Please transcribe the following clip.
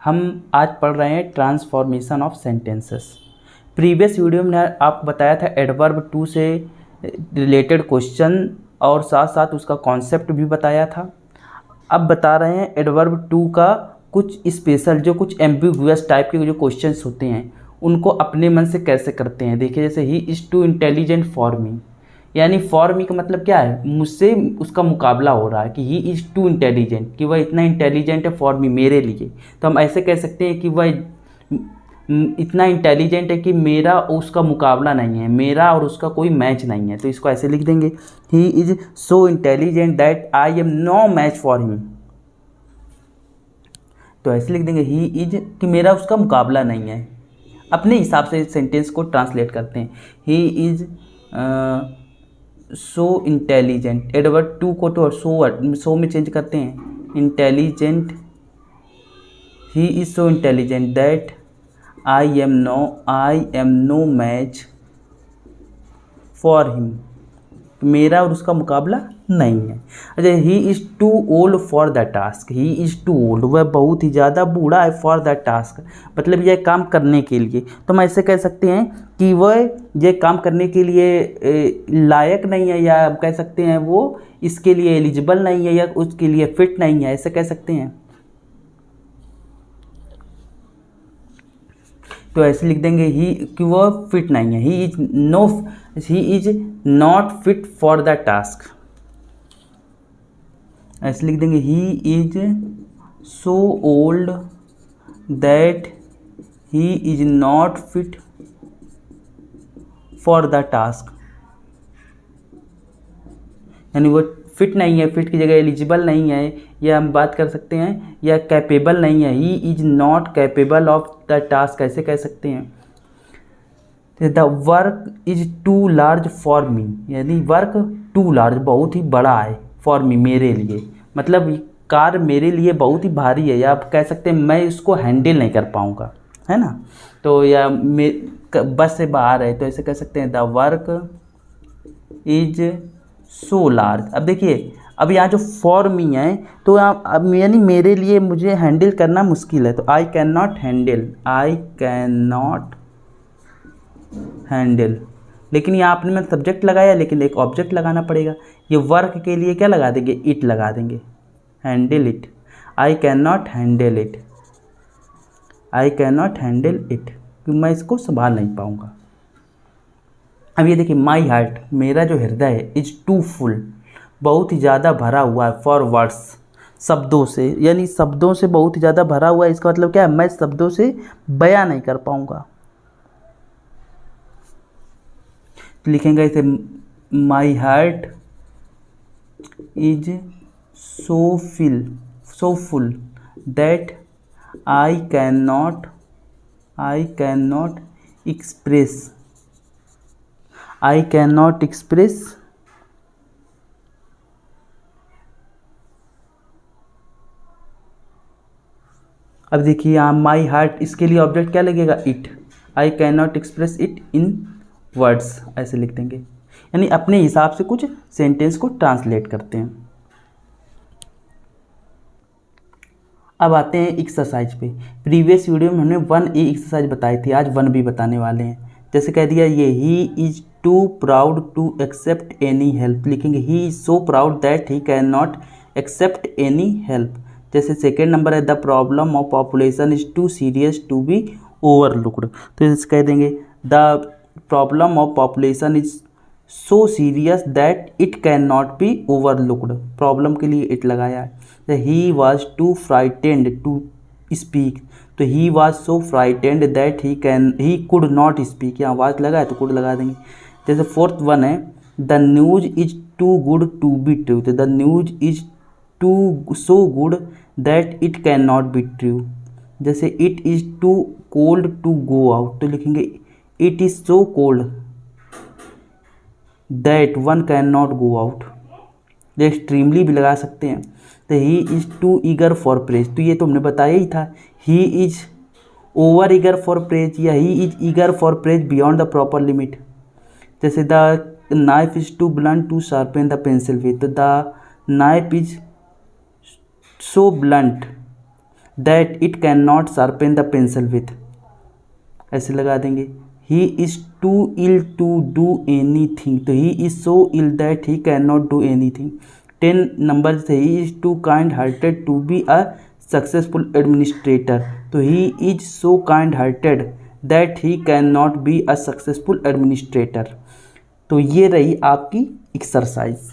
हम आज पढ़ रहे हैं transformation of sentences. Previous video में आप बताया था एडवर्ब टू से रिलेटेड क्वेश्चन और साथ साथ उसका कॉन्सेप्ट भी बताया था। अब बता रहे हैं एडवर्ब टू का कुछ स्पेशल जो कुछ एम्बिगुअस टाइप के जो क्वेश्चंस होते हैं उनको अपने मन से कैसे करते हैं। देखिए जैसे ही is to intelligent for me, यानी फॉर मी का मतलब क्या है, मुझसे उसका मुकाबला हो रहा है कि ही इज़ टू इंटेलिजेंट, कि वह इतना इंटेलिजेंट है फॉर मी, मेरे लिए। तो हम ऐसे कह सकते हैं कि वह इतना इंटेलिजेंट है कि मेरा उसका मुकाबला नहीं है, मेरा और उसका कोई मैच नहीं है। तो इसको ऐसे लिख देंगे, he is so intelligent that I am no match for him. तो ऐसे लिख देंगे ही इज, कि मेरा उसका मुकाबला नहीं है। अपने हिसाब से सेंटेंस को ट्रांसलेट करते हैं। He is so intelligent, adverb too को तो सो में चेंज करते हैं, intelligent. He is so intelligent that I am no match for him, मेरा और उसका मुकाबला नहीं है। अच्छा, he is too old for the task, he is too old, वह बहुत ही ज़्यादा बूढ़ा है फॉर द टास्क, मतलब यह काम करने के लिए। तो हम ऐसे कह सकते हैं कि वह यह काम करने के लिए लायक नहीं है, या कह सकते हैं वो इसके लिए एलिजिबल नहीं है, या उसके लिए फिट नहीं है, ऐसे कह सकते हैं। तो ऐसे लिख देंगे ही, कि वह फिट नहीं है, he is not fit for the task. ऐसे लिख देंगे ही is so old that he is not fit for the task, यानी वो फिट नहीं है, फिट की जगह एलिजिबल नहीं है, या हम बात कर सकते हैं या कैपेबल नहीं है, he is not capable of the task, ऐसे कह सकते हैं। The work is too large for me, यानी वर्क टू लार्ज, बहुत ही बड़ा है, फॉर मी, मेरे लिए, मतलब कार्य मेरे लिए बहुत ही भारी है, या आप कह सकते हैं मैं इसको हैंडल नहीं कर पाऊँगा, है ना। तो या बस से बाहर है, तो ऐसे कह सकते हैं the work is so large. अब देखिए, अब यहाँ जो फॉर मी है, तो अब यानी मेरे लिए, मुझे हैंडल करना मुश्किल है, तो आई कैन नॉट हैंडल, लेकिन यहाँ आपने मैं सब्जेक्ट लगाया, लेकिन एक ऑब्जेक्ट लगाना पड़ेगा। ये वर्क के लिए क्या लगा देंगे, इट लगा देंगे, handle it, I can not handle it, क्योंकि मैं इसको संभाल नहीं पाऊँगा। अब ये देखिए, माई हार्ट, मेरा जो हृदय है, इज टू फुल, बहुत ही ज़्यादा भरा हुआ है, फॉर वर्ड्स, शब्दों से, यानी शब्दों से बहुत ही ज़्यादा भरा हुआ है। इसका मतलब क्या है, मैं शब्दों से बयां नहीं कर पाऊँगा। तो लिखेंगे इसे, my heart is so full that I can not express अब देखिए यहाँ माई हार्ट, इसके लिए ऑब्जेक्ट क्या लगेगा, it, I can not express it in words, ऐसे लिख देंगे। यानी अपने हिसाब से कुछ सेंटेंस को ट्रांसलेट करते हैं। अब आते हैं एक्सरसाइज पे। प्रीवियस वीडियो में हमने 1A एक्सरसाइज बताई थी, आज 1B बताने वाले हैं। जैसे कह दिया ये, he is too proud to accept any help, लिखेंगे he is so proud that he can not accept any help. जैसे सेकेंड नंबर है, the problem of population is too serious to be overlooked, तो इसे कह देंगे the problem of population is so serious that it can not be overlooked, problem के लिए it लगाया है। He was too frightened to speak, तो he was so frightened that he could not speak, यहाँ वाज लगा है तो could लगा देंगे। जैसे फोर्थ वन है, the news is too good to be true, तो the news is too so good that it can not be true. जैसे it is too cold to go out, तो लिखेंगे it is so cold that one can not go out. ये extremely भी लगा सकते हैं। तो he is to eager for praise, तो ये तो हमने बताया ही था, he is over eager for praise, या he is eager for praise beyond the proper limit. जैसे the knife is too blunt to sharpen the pencil with, the knife is so blunt that it can not sharpen the pencil with, ऐसे लगा देंगे। He is too ill to do anything, तो he is so ill that he can not do anything. 10 number से he is too kind hearted to be a successful administrator, तो he is so kind hearted that he can not be a successful administrator. तो ये रही आपकी exercise.